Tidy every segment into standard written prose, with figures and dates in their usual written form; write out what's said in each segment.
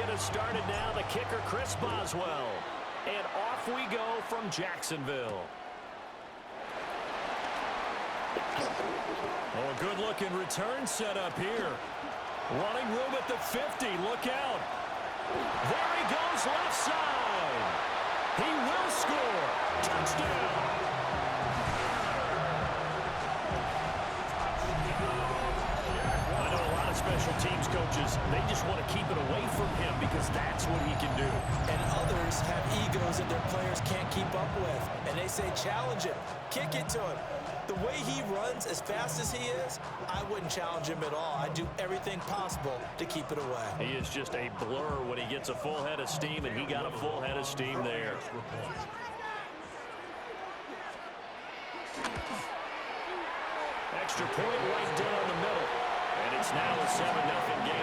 get us started now. The kicker, Chris Boswell. And off we go from Jacksonville. Oh, a good-looking return set up here. Running room at the 50. Look out. There he goes, left side. He will score. Touchdown. I know a lot of special teams coaches, they just want to keep it away from him because that's what he can do. And others have egos that their players can't keep up with. And they say, challenge him. Kick it to him. The way he runs as fast as he is, I wouldn't challenge him at all. I'd do everything possible to keep it away. He is just a blur when he gets a full head of steam, and he got a full head of steam there. Extra point right down the middle. And it's now a 7-0 game.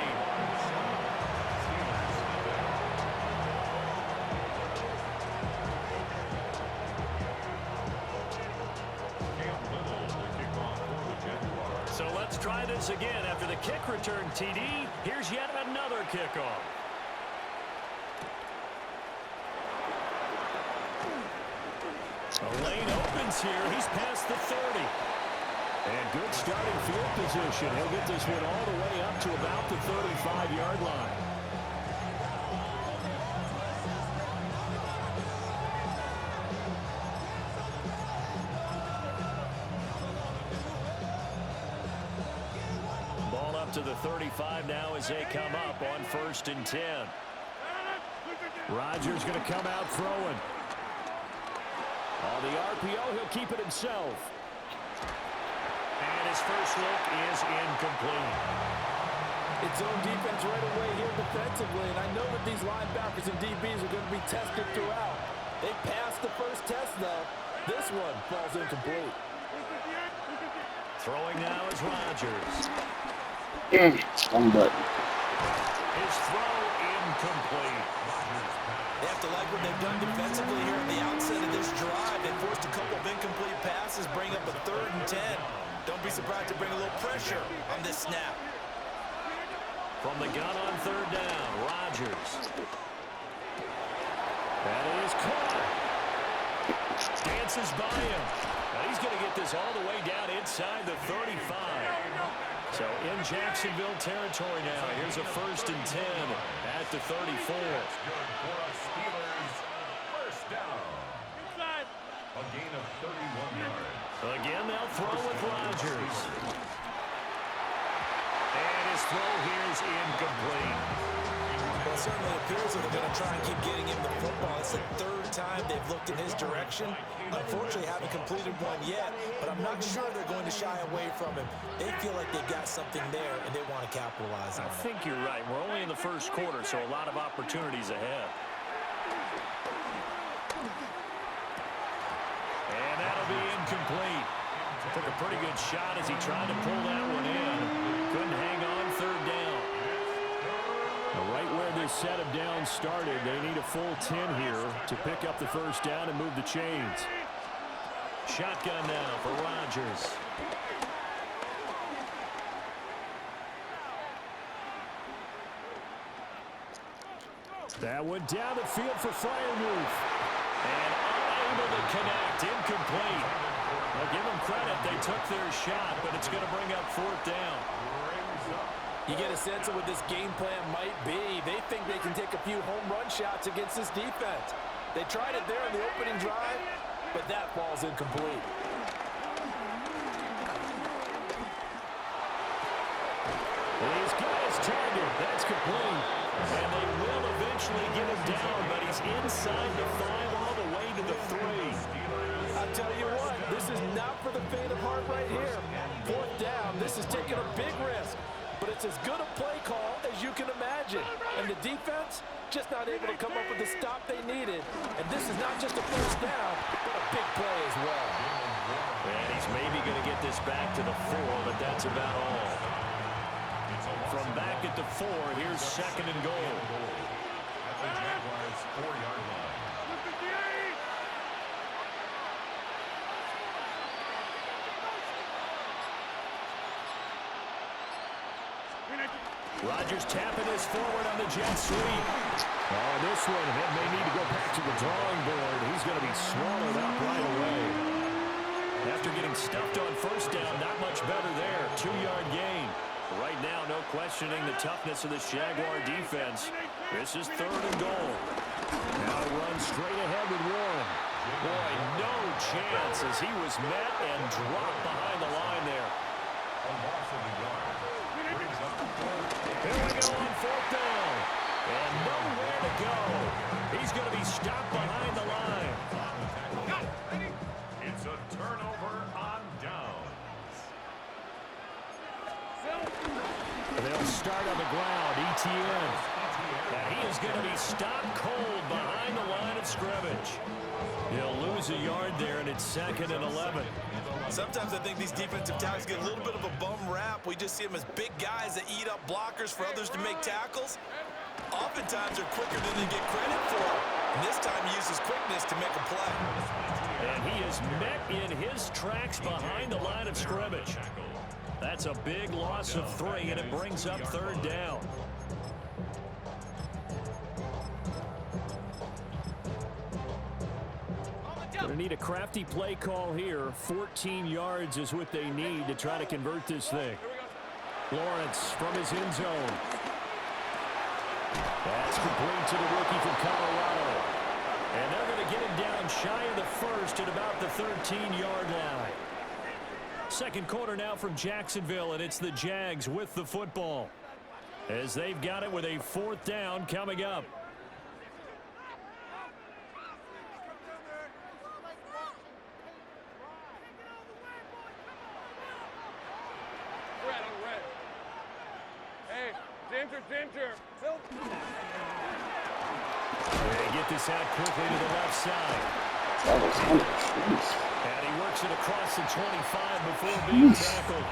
So let's try this again. After the kick return TD, here's yet another kickoff. A lane opens here. He's past the 30. And good starting field position. He'll get this one all the way up to about the 35-yard line. Ball up to the 35 now as they come up on 1st and 10. Rodgers going to come out throwing. On the RPO, he'll keep it himself. And his first look is incomplete. It's zone defense right away here defensively, and I know that these linebackers and DBs are going to be tested throughout. They passed the first test, though. This one falls incomplete. Throwing now is Rodgers. Wrong button. His throw incomplete. They have to like what they've done defensively here at the outset of this drive. They forced a couple of incomplete passes, bring up a 3rd and 10. Don't be surprised to bring a little pressure on this snap. From the gun on 3rd down, Rodgers. That is caught. Dances by him. Now he's going to get this all the way down inside the 35. So in Jacksonville territory now. Here's a 1st and 10 at the 34. First down. A gain of 31 yards. Again, they'll throw with Rodgers. And his throw here is incomplete. Well, it certainly appears that they're going to try and keep getting him the football. It's the 3rd time they've looked in his direction. Unfortunately, haven't completed one yet, but I'm not sure they're going to shy away from him. They feel like they've got something there, and they want to capitalize on it. I think you're right. We're only in the 1st quarter, so a lot of opportunities ahead. And that'll be incomplete. Took a pretty good shot as he tried to pull that one in. Couldn't hang on 3rd down. Right where this set of downs started, they need a full 10 here to pick up the 1st down and move the chains. Shotgun now for Rodgers. That went down the field for Freiermuth. And unable to connect, incomplete. I'll give them credit, they took their shot, but it's going to bring up 4th down. You get a sense of what this game plan might be. They think they can take a few home run shots against this defense. They tried it there in the opening drive, but that ball's incomplete. He's got his target. That's complete. And they will eventually get him down, but he's inside the 5 all the way to the 3. I'll tell you what, this is not for the faint of heart right here. 4th down, this is taking a big risk. But it's as good a play call as you can imagine. And the defense just not able to come up with the stop they needed. And this is not just a 1st down, but a big play as well. And he's maybe going to get this back to the 4, but that's about all. From back at the 4, here's 2nd and goal. At the Jaguars' 4-yard line. Rodgers tapping this forward on the jet sweep. Oh, this one, it may need to go back to the drawing board. He's going to be swallowed up right away. After getting stuffed on first down, not much better there. 2-yard gain. Right now, no questioning the toughness of this Jaguar defense. This is 3rd and goal. Now run straight ahead with Warren. Boy, no chance as he was met and dropped behind the line there. Here we go on 4th down. And nowhere to go. He's going to be stopped behind the line. It's a turnover on downs. They'll start on the ground. ETN. And he is going to be stopped cold behind the line of scrimmage. He'll lose a yard there, and it's 2nd and 11. Sometimes I think these defensive tackles get a little bit of a bum rap. We just see them as big guys that eat up blockers for others to make tackles. Oftentimes they're quicker than they get credit for. And this time he uses quickness to make a play. And he is met in his tracks behind the line of scrimmage. That's a big loss of 3, and it brings up 3rd down. Going to need a crafty play call here. 14 yards is what they need to try to convert this thing. Lawrence from his end zone. That's complete to the rookie from Colorado. And they're going to get him down shy of the 1st at about the 13-yard line. 2nd quarter now from Jacksonville, and it's the Jags with the football, as they've got it with a 4th down coming up. They get this out quickly to the left side. That was nice. And he works it across the 25 before being tackled.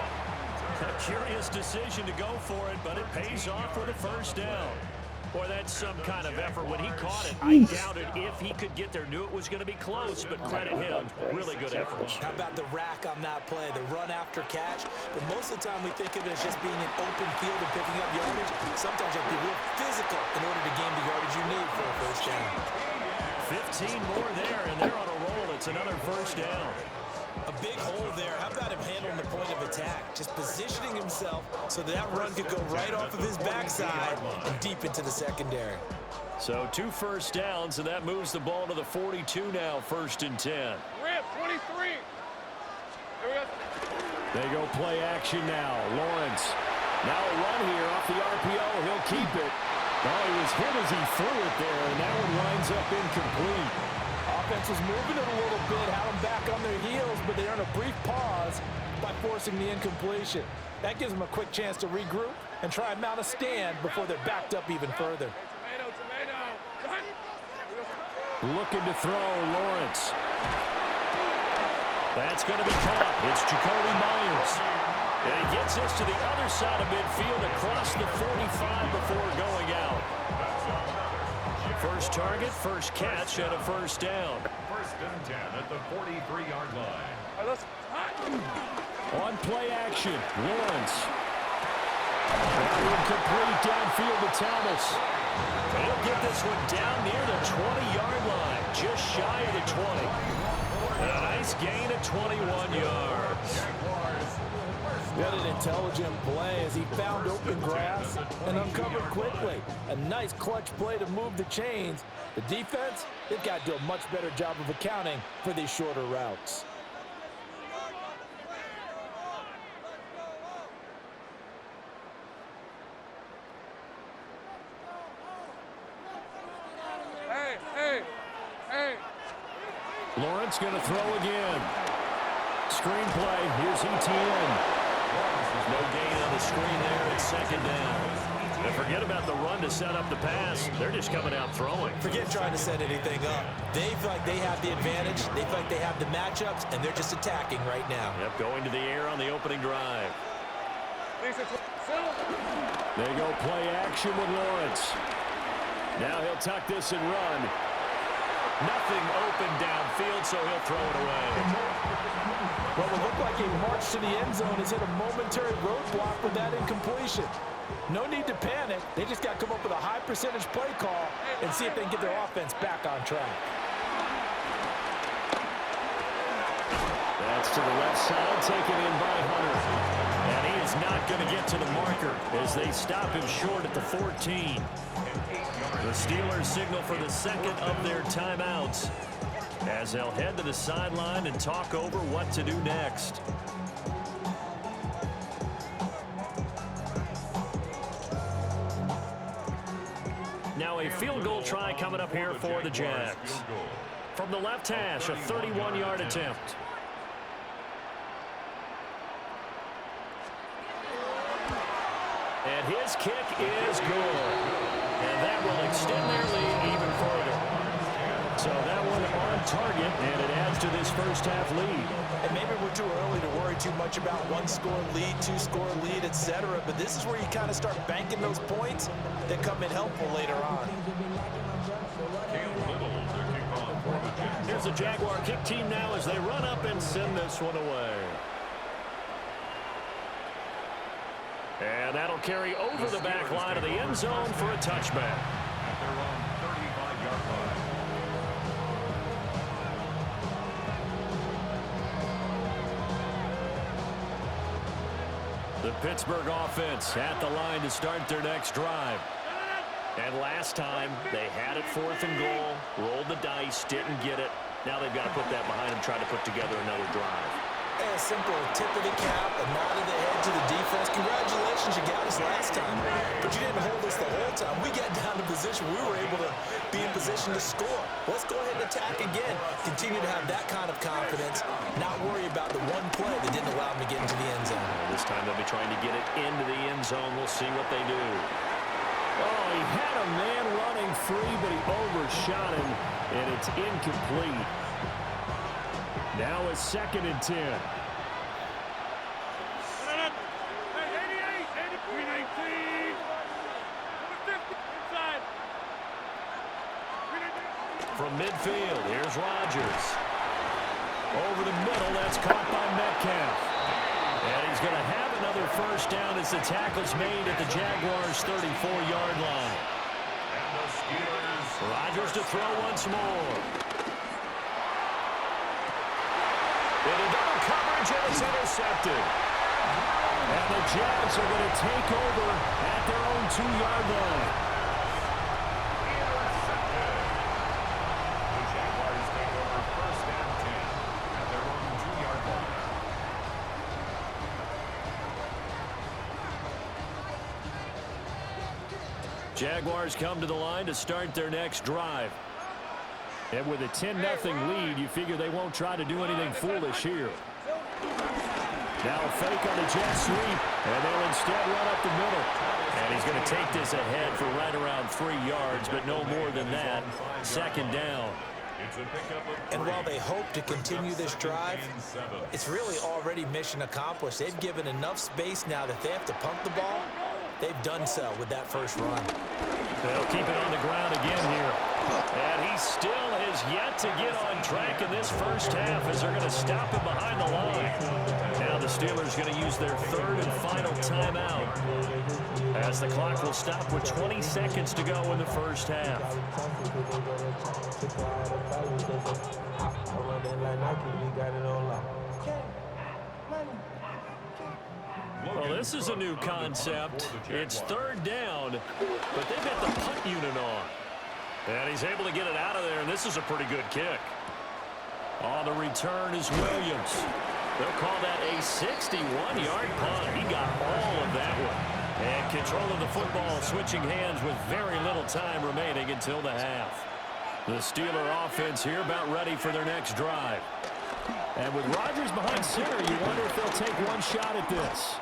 A curious decision to go for it, but it pays off with a 1st down. Boy, that's some kind of effort. When he caught it, I doubted if he could get there. Knew it was going to be close, but credit him. Really good effort. How about the rack on that play, the run after catch? But most of the time we think of it as just being an open field and picking up yardage. Sometimes you have to be real physical in order to gain the yardage you need for a 1st down. 15 more there, and they're on a roll. It's another 1st down. A big hole there. How about him handling the point of attack? Just positioning himself so that run could go right off of his backside and deep into the secondary. So 2 1st downs, and that moves the ball to the 42 now, 1st and 10. Rip, 23. Here we go. They go play action now. Lawrence. Now a run here off the RPO. He'll keep it. Oh, he was hit as he threw it there, and that one winds up incomplete. Offense was moving it a little bit, had them back on their heels, but they earn a brief pause by forcing the incompletion. That gives them a quick chance to regroup and try and mount a stand before they're backed up even further. Tomato. Looking to throw, Lawrence. That's going to be caught. It's Jacoby Myers. And he gets this to the other side of midfield across the 45 before going out. First target, first catch, and a 1st down. 1st and 10 at the 43-yard line. All right, let's On play action, Lawrence. Incomplete downfield to Thomas. He'll get this one down near the 20-yard line, just shy of the 20. And a nice gain of 21 yards. What an intelligent play as he found open grass and uncovered quickly. A nice clutch play to move the chains. The defense, they've got to do a much better job of accounting for these shorter routes. Hey. Lawrence going to throw again. Screenplay, here's ETN. No gain on the screen there. It's 2nd down. And forget about the run to set up the pass. They're just coming out throwing. Forget trying to set anything up. They feel like they have the advantage. They feel like they have the matchups, and they're just attacking right now. Yep, going to the air on the opening drive. They go play action with Lawrence. Now he'll tuck this and run. Nothing open downfield, so he'll throw it away. Well, it looked like a march to the end zone has hit a momentary roadblock with that incompletion. No need to panic. They just got to come up with a high percentage play call and see if they can get their offense back on track. That's to the left side, taken in by Hunter. And he is not going to get to the marker as they stop him short at the 14. The Steelers signal for the second of their timeouts as they'll head to the sideline and talk over what to do next. Now a field goal try coming up here for the Jags. From the left hash, a 31-yard attempt. And his kick is good. And that will extend their lead even further. So that one on target, and it adds to this first half lead. And maybe we're too early to worry too much about one-score lead, two-score lead, etc. But this is where you kind of start banking those points that come in helpful later on. Here's the Jaguar kick team now as they run up and send this one away. And that'll carry over the back line of the end zone for a touchback. At their own 35-yard line. The Pittsburgh offense at the line to start their next drive. And last time, they had it 4th and goal, rolled the dice, didn't get it. Now they've got to put that behind them, try to put together another drive. A simple tip of the cap, a nod of the head to the defense. Congratulations, you got us last time. But you didn't hold us the whole time. We got down to position. We were able to be in position to score. Let's go ahead and attack again. Continue to have that kind of confidence. Not worry about the one play that didn't allow them to get into the end zone. This time they'll be trying to get it into the end zone. We'll see what they do. Oh, he had a man running free, but he overshot him, and it's incomplete. Now a 2nd and 10. From midfield, here's Rodgers. Over the middle, that's caught by Metcalf. And he's going to have another first down as the tackle's made at the Jaguars' 34-yard line. Rodgers to throw once more. Into double coverage, and it's intercepted. And the Jags are going to take over at their own 2-yard line. The Jaguars take over 1st and 10 at their own 2-yard line. Jaguars come to the line to start their next drive. And with a 10-0 lead, you figure they won't try to do anything foolish here. Now a fake on the jet sweep, and they'll instead run up the middle. And he's going to take this ahead for right around 3 yards, but no more than that. 2nd down. And while they hope to continue this drive, it's really already mission accomplished. They've given enough space now that they have to pump the ball. They've done so with that first run. They'll keep it on the ground again here. And he still has yet to get on track in this first half as they're going to stop him behind the line. Now the Steelers going to use their 3rd and final timeout as the clock will stop with 20 seconds to go in the first half. Well, this is a new concept. It's 3rd down, but they've got the punt unit on. And he's able to get it out of there, and this is a pretty good kick. On the return is Williams. They'll call that a 61-yard punt. He got all of that one. And control of the football, switching hands with very little time remaining until the half. The Steeler offense here about ready for their next drive. And with Rodgers behind center, you wonder if they'll take one shot at this.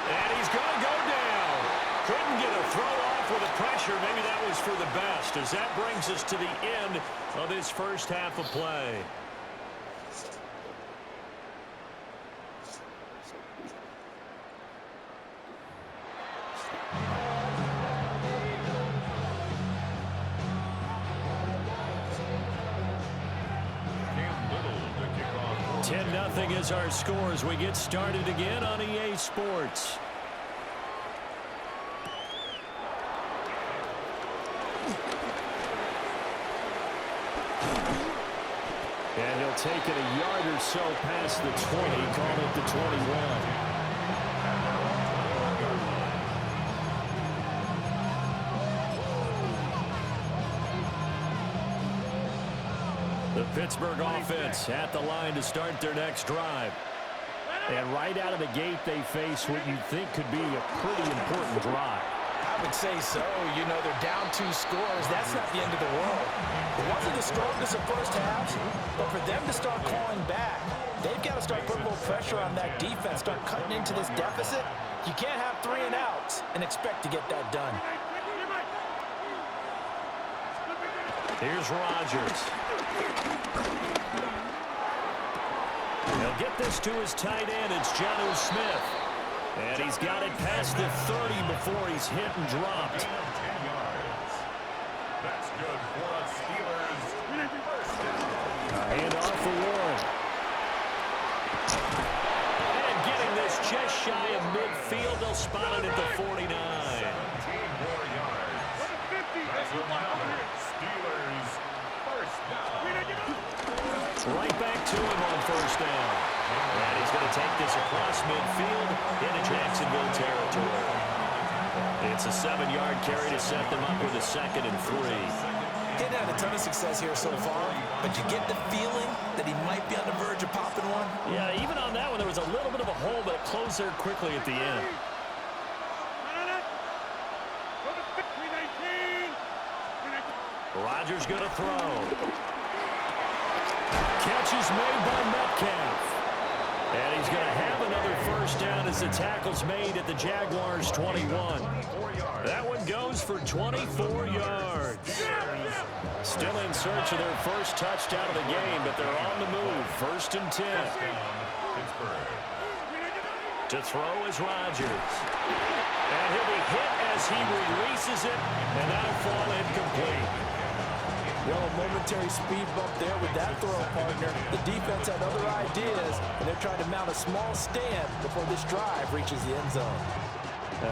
And he's going to go down. Couldn't get a throw off with the pressure. Maybe that was for the best, as that brings us to the end of this first half of play. 10-0 is our score as we get started again on EA Sports. And he'll take it a yard or so past the 20, call it the 21. The Pittsburgh offense at the line to start their next drive. And right out of the gate, they face what you think could be a pretty important drive. I would say so. You know, they're down 2 scores. That's not the end of the world. It wasn't the strongest of first halves, but for them to start calling back, they've got to start putting more pressure on that defense, start cutting into this deficit. You can't have 3 and outs and expect to get that done. Here's Rodgers. He'll get this to his tight end. It's Jonnu Smith. And he's got it past the 30 before he's hit and dropped. 10 yards. That's good for the Steelers. First down. Handoff for Warren. And getting this just shy of midfield. They'll spot it at the 49. 17 more yards. That's another Steelers first down. Right back to him on first down. And he's going to take this across midfield into Jacksonville territory. It's a 7-yard carry to set them up with a 2nd and 3. Didn't have a ton of success here so far, but you get the feeling that he might be on the verge of popping one. Yeah, even on that one, there was a little bit of a hole, but it closed there quickly at the end. Rodgers going to throw. Catch is made by Metcalf. And he's going to have another first down as the tackle's made at the Jaguars' 21. That one goes for 24 yards. Still in search of their first touchdown of the game, but they're on the move. 1st and 10. To throw is Rodgers. And he'll be hit as he releases it, and that'll fall incomplete. Well, a momentary speed bump there with that throw, partner. The defense had other ideas, and they're trying to mount a small stand before this drive reaches the end zone.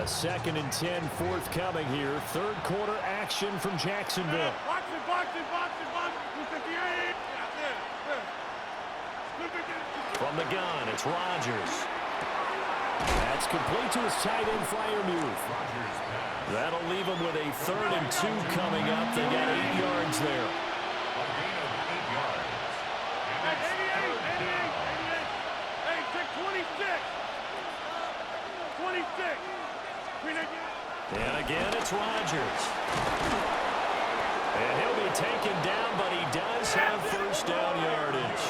2nd and 10 forthcoming here. 3rd quarter action from Jacksonville. From the gun, it's Rodgers. That's complete to his tight end Freiermuth. That'll leave him with a 3rd and 2 coming up. They got 8 yards there. A gain of 8 yards. And it's 3rd down. Hey, check 26. And again, it's Rodgers. And he'll be taken down, but he does have first down yardage.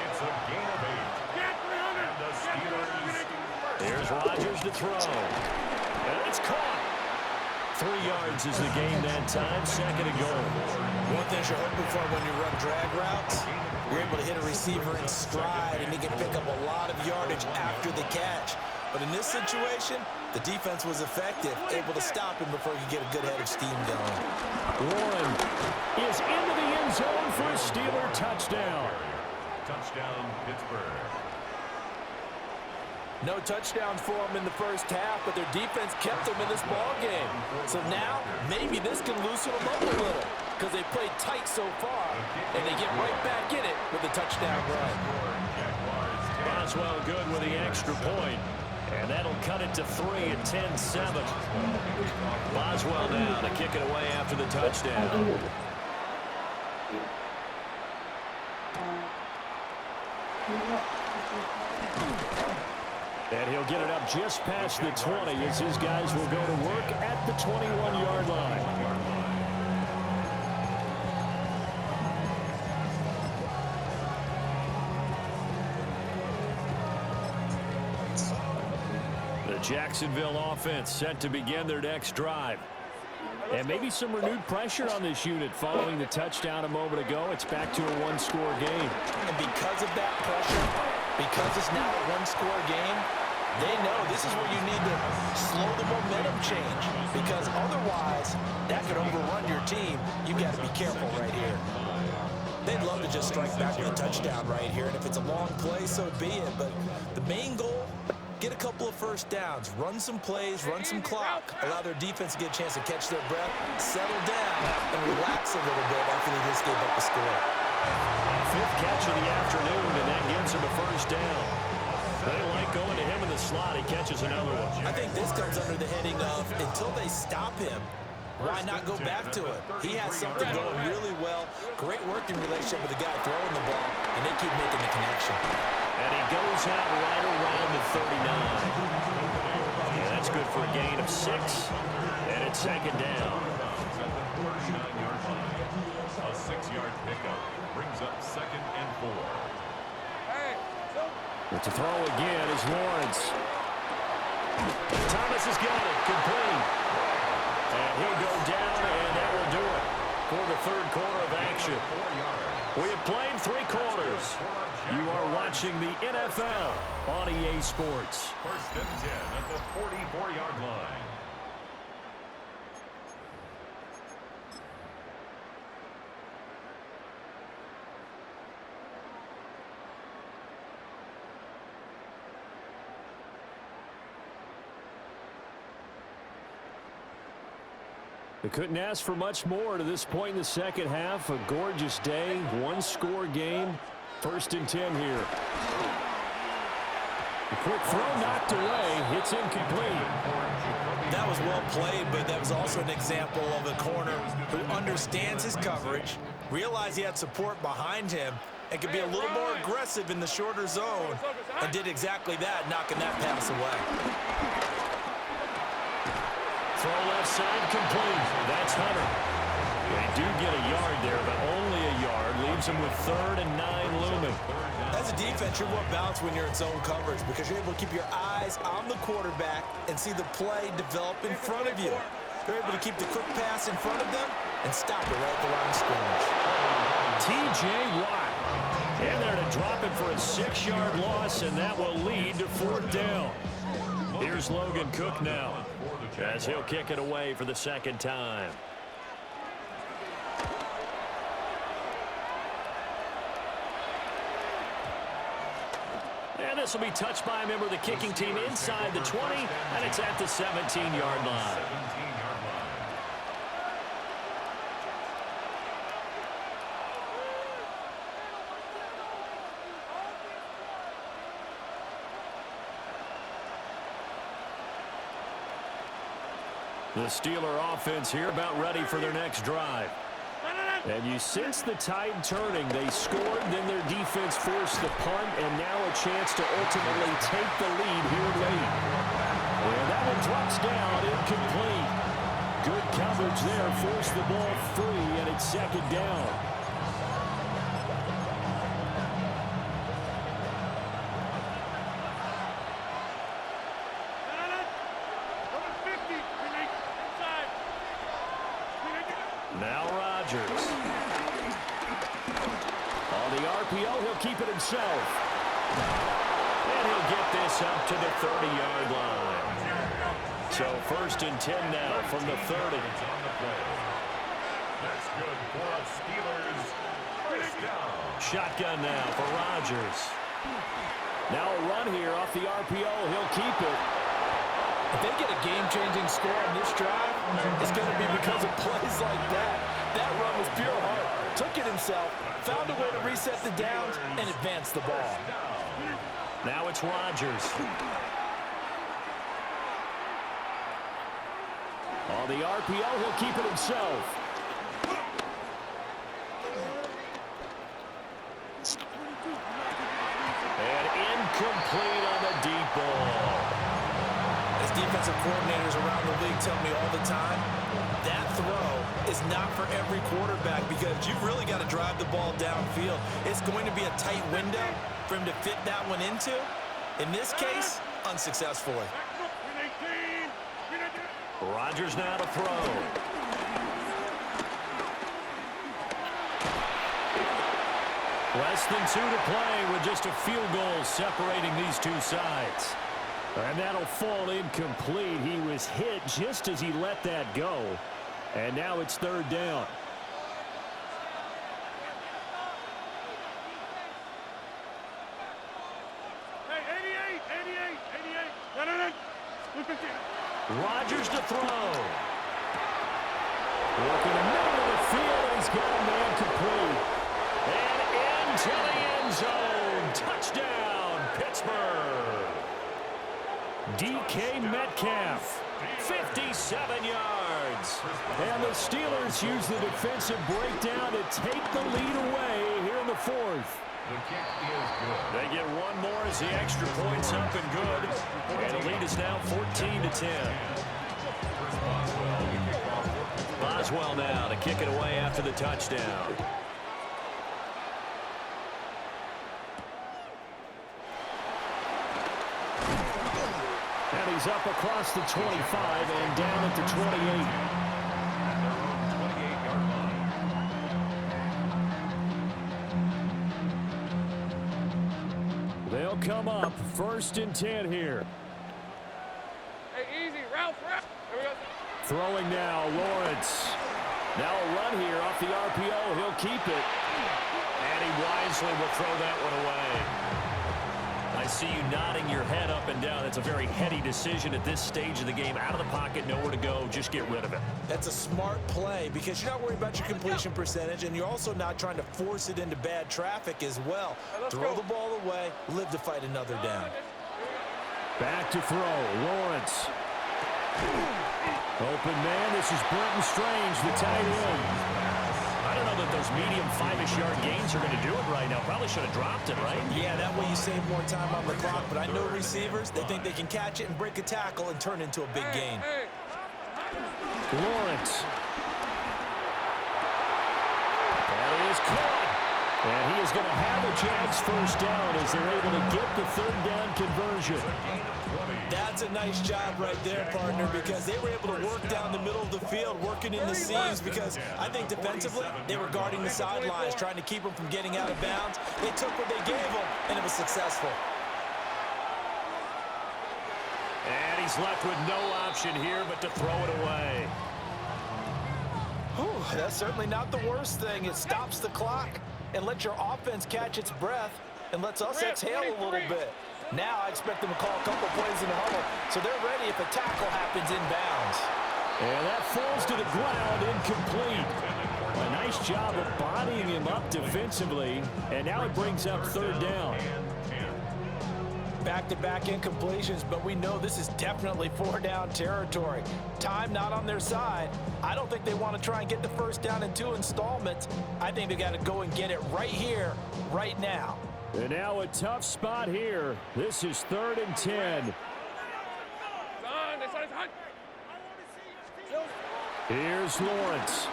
It's a gain of 8. And the Steelers. Here's Rodgers to throw. And it's caught. 3 yards is the gain that time. 2nd and goal. One thing you're hoping for when you run drag routes, you're able to hit a receiver in stride, and he can pick up a lot of yardage after the catch. But in this situation, the defense was effective, able to stop him before he could get a good head of steam going. Warren is into the end zone for a Steeler touchdown. Touchdown, Pittsburgh. No touchdowns for them in the first half, but their defense kept them in this ball game. So now, maybe this can loosen them up a little because they played tight so far, and they get right back in it with a touchdown run. Boswell good with the extra point, and that'll cut it to 3 at 10-7. Boswell now to kick it away after the touchdown. And he'll get it up just past the 20 as his guys will go to work at the 21-yard line. The Jacksonville offense set to begin their next drive. And maybe some renewed pressure on this unit following the touchdown a moment ago. It's back to a one-score game. And because of that pressure, because it's now a one-score game, they know this is where you need to slow the momentum change, because otherwise that could overrun your team. You've got to be careful right here. They'd love to just strike back with a touchdown right here, and if it's a long play, so be it. But the main goal, get a couple of first downs, run some plays, run some clock, allow their defense to get a chance to catch their breath, settle down, and relax a little bit after they just gave up the score. Fifth catch of the afternoon, and that gives him a first down. They like going to him in the slot. He catches another one. I think this comes under the heading of until they stop him, why not go back to it? He has something going really well. Great working relationship with the guy throwing the ball, and they keep making the connection. And he goes out right around the 39. Yeah, that's good for a gain of 6. And it's second down. A 6-yard pickup brings up 2nd and 4. But to throw again is Lawrence. Thomas has got it. Complete. And he'll go down, and that will do it for the third quarter of action. We have played 3 quarters. You are watching the NFL on EA Sports. 1st and 10 at the 44-yard line. They couldn't ask for much more to this point in the second half. A gorgeous day, 1-score game. 1st and 10 here. A quick throw knocked away. It's incomplete. That was well played, but that was also an example of a corner who understands his coverage, realized he had support behind him, and could be a little more aggressive in the shorter zone, and did exactly that, knocking that pass away. Throw left side complete. That's Hunter. They do get a yard there, but only a yard. Leaves him with 3rd and 9 looming. As a defense, you're more balanced when you're in zone coverage because you're able to keep your eyes on the quarterback and see the play develop in front of you. They're able to keep the quick pass in front of them and stop it right at the line of scrimmage. T.J. Watt. And there to drop it for a 6-yard loss, and that will lead to 4th down. Here's Logan Cook now, as he'll kick it away for the 2nd time. And this will be touched by a member of the kicking team inside the 20, and it's at the 17-yard line. The Steeler offense here about ready for their next drive. And you sense the tide turning. They scored, then their defense forced the punt, and now a chance to ultimately take the lead here late. And that one drops down, incomplete. Good coverage there, forced the ball free, and it's 2nd down. Now Rodgers. On the RPO, he'll keep it himself. And he'll get this up to the 30-yard line. So 1st and 10 now from the 30. That's good for a Steelers first down. Shotgun now for Rodgers. Now a run here off the RPO. He'll keep it. If they get a game-changing score on this drive, it's going to be because of plays like that. That run was pure heart. Took it himself, found a way to reset the downs, and advance the ball. Now it's Rodgers. On the RPO, he'll keep it himself. And incomplete on the deep ball. As defensive coordinators around the league tell me all the time, that throw is not for every quarterback because you've really got to drive the ball downfield. It's going to be a tight window for him to fit that one into. In this case, unsuccessfully. Rodgers now to throw. Less than 2 to play with just a field goal separating these two sides. And that'll fall incomplete. He was hit just as he let that go. And now it's 3rd down. Rodgers to throw. Working the middle of the field, and he's got a man complete. And into the end zone. Touchdown, Pittsburgh. DK Metcalf, 57 yards. And the Steelers use the defensive breakdown to take the lead away here in the fourth. The kick is good. They get one more as the extra point's up and good. And the lead is now 14-10. Boswell now to kick it away after the touchdown. And he's up across the 25 and down at the 28. They'll come up 1st and 10 here. Hey, easy. Ralph. Here we go. Throwing now, Lawrence. Now a run here off the RPO. He'll keep it. And he wisely will throw that one away. I see you nodding your head up and down. It's a very heady decision at this stage of the game. Out of the pocket, nowhere to go. Just get rid of it. That's a smart play because you're not worried about your completion percentage, and you're also not trying to force it into bad traffic as well. Throw the ball away, live to fight another down. Back to throw, Lawrence. Open man, this is Brenton Strange, the tight end. I don't know that those medium 5-ish yard gains are going to do it right now. Probably should have dropped it, right? Yeah, that way you save more time on the clock, but I know receivers, they think they can catch it and break a tackle and turn into a big gain. Lawrence. That is caught. And he is going to have a Jags first down as they're able to get the 3rd down conversion. That's a nice job right there, partner, because they were able to work down the middle of the field, working in the seams, because I think defensively they were guarding the sidelines, trying to keep them from getting out of bounds. They took what they gave them, and it was successful. And he's left with no option here but to throw it away. Whew, that's certainly not the worst thing. It stops the clock and lets your offense catch its breath and lets us exhale a little bit. Now I expect them to call a couple plays in the huddle, so they're ready if a tackle happens inbounds. And that falls to the ground, incomplete. A nice job of bodying him up defensively, and now it brings up 3rd down. Back-to-back incompletions, but we know this is definitely 4-down territory. Time not on their side. I don't think they want to try and get the first down in 2 installments. I think they got to go and get it right here, right now. And now a tough spot here. This is 3rd and 10. Here's Lawrence.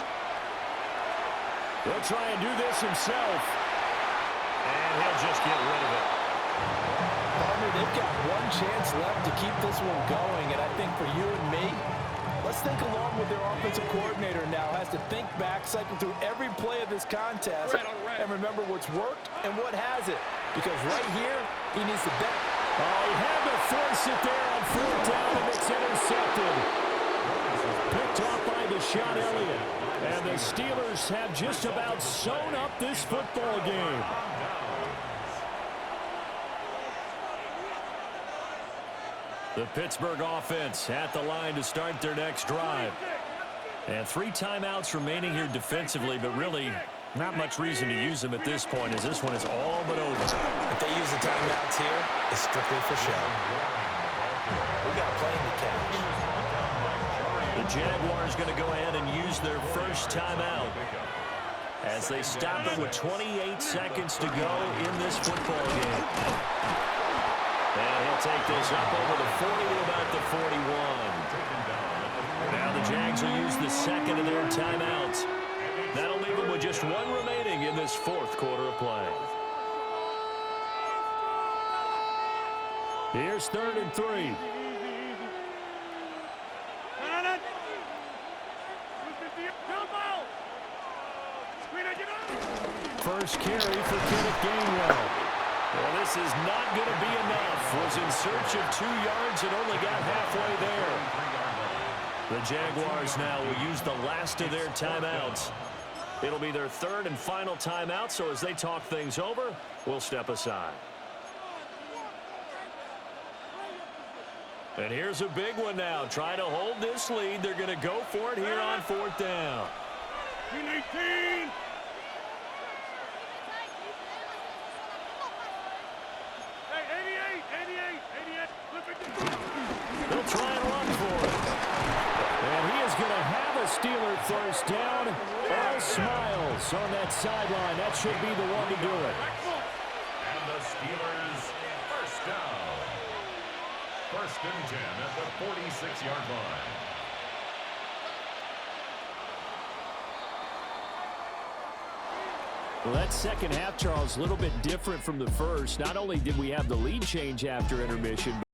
He'll try and do this himself. And he'll just get rid of it. Partner, they've got one chance left to keep this one going, and I think for you and me, let's think along with their offensive coordinator now. Has to think back, cycle through every play of this contest, and remember what's worked and what hasn't. Because right here, he needs to bet. Oh, he had to force it there on 4th down, and it's intercepted. Picked off by Deshaun Elliott. And the Steelers have just about sewn up this football game. The Pittsburgh offense at the line to start their next drive. And 3 timeouts remaining here defensively, but really not much reason to use them at this point, as this one is all but over. If they use the timeouts here, it's strictly for show. We got playing to catch. The Jaguars going to go ahead and use their first timeout as they stop it with 28 seconds to go in this football game. And he'll take this up over the 40 to about the 41. Now the Jags will use the second of their timeouts. That'll leave them with just 1 remaining in this 4th quarter of play. Here's 3rd and 3. First carry for Kenneth Gainwell. Well, this is not going to be enough. Was in search of 2 yards and only got halfway there. The Jaguars now will use the last of their timeouts. It'll be their 3rd and final timeout, so as they talk things over, we'll step aside. And here's a big one now. Trying to hold this lead. They're going to go for it here on 4th down. 18. They'll try and run for it. And he is going to have a Steeler first down. All smiles on that sideline. That should be the one to do it. And the Steelers first down. 1st and 10 at the 46-yard line. Well, that second half, Charles, a little bit different from the first. Not only did we have the lead change after intermission,